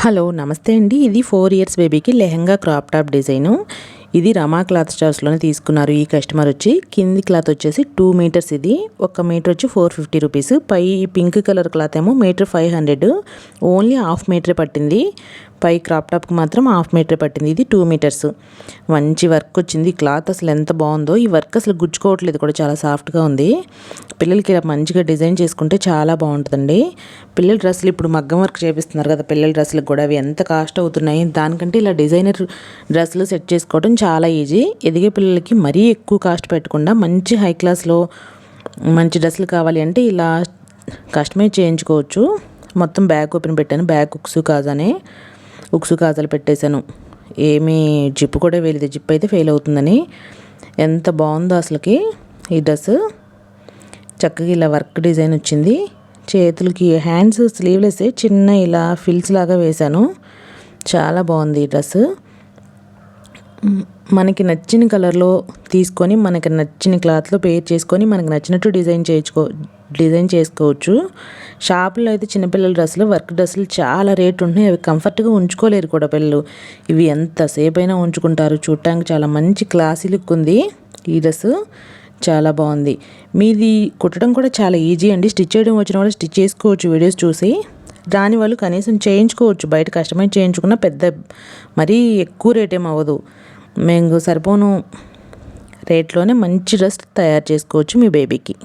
Hello నమస్తే అండి. ఇది 4 ఇయర్స్ బేబీకి లెహంగా క్రాప్ టాప్ డిజైను. ఇది రమా క్లాత్ స్టోర్స్‌లోనే తీసుకున్నారు ఈ కస్టమర్ వచ్చి. కింది క్లాత్ వచ్చేసి 2 మీటర్స్ ఇది. 1 మీటర్ వచ్చి 450 రూపీస్. పై పింక్ కలర్ క్లాత్ ఏమో మీటర్ 500. ఓన్లీ హాఫ్ మీటరే పట్టింది. పై క్రాప్ టాప్కి మాత్రం హాఫ్ మీటరే పట్టింది. ఇది 2 మీటర్స్. మంచి వర్క్ వచ్చింది. క్లాత్ అసలు ఎంత బాగుందో. ఈ వర్క్ అసలు గుచ్చుకోవట్లేదు కూడా, చాలా సాఫ్ట్గా ఉంది. పిల్లలకి ఇలా మంచిగా డిజైన్ చేసుకుంటే చాలా బాగుంటుందండి. పిల్లల డ్రెస్సులు ఇప్పుడు మగ్గం వర్క్ చేపిస్తున్నారు కదా, పిల్లల డ్రెస్సులకు కూడా అవి ఎంత కాస్ట్ అవుతున్నాయి. దానికంటే ఇలా డిజైనర్ డ్రెస్సులు సెట్ చేసుకోవడం చాలా ఈజీ. ఎదిగే పిల్లలకి మరీ ఎక్కువ కాస్ట్ పెట్టకుండా మంచి హై క్లాస్లో మంచి డ్రెస్సులు కావాలి అంటే ఇలా కస్టమైజ్ చేయించుకోవచ్చు. మొత్తం బ్యాగ్ ఓపెన్ పెట్టాను. బ్యాగ్ ఉక్సు కాజాలు పెట్టేశాను. ఏమీ జిప్ కూడా వేయలేదు. జిప్ అయితే ఫెయిల్ అవుతుందని. ఎంత బాగుందో అసలుకి ఈ డ్రెస్. చక్కగా ఇలా వర్క్ డిజైన్ వచ్చింది. చేతులకి హ్యాండ్స్ స్లీవ్లెస్ చిన్న ఇలా ఫిల్స్ లాగా వేశాను. చాలా బాగుంది ఈ డ్రెస్. మనకి నచ్చిన కలర్లో తీసుకొని మనకి నచ్చిన క్లాత్లో పేర్ చేసుకొని మనకి నచ్చినట్టు డిజైన్ చేసుకోవచ్చు. షాపులో అయితే చిన్నపిల్లల డ్రెస్సులు, వర్క్ డ్రెస్సులు చాలా రేటు ఉంటున్నాయి. అవి కంఫర్ట్గా ఉంచుకోలేరు కూడా పిల్లలు. ఇవి ఎంతసేపు అయినా ఉంచుకుంటారు. చూడటానికి చాలా మంచి క్లాసీ లుక్ ఉంది ఈ డ్రెస్. చాలా బాగుంది. మీది కుట్టడం కూడా చాలా ఈజీ అండి. స్టిచ్ చేయడం వచ్చిన వాళ్ళు స్టిచ్ చేసుకోవచ్చు వీడియోస్ చూసి. రాని వాళ్ళు కనీసం చేయించుకోవచ్చు. బయట కస్టమైజ్ చేయించుకున్న పెద్ద మరీ ఎక్కువ రేట్ ఏం అవ్వదు. మేము సరిపోను రేట్లోనే మంచి డ్రెస్ తయారు చేసుకోవచ్చు మీ బేబీకి.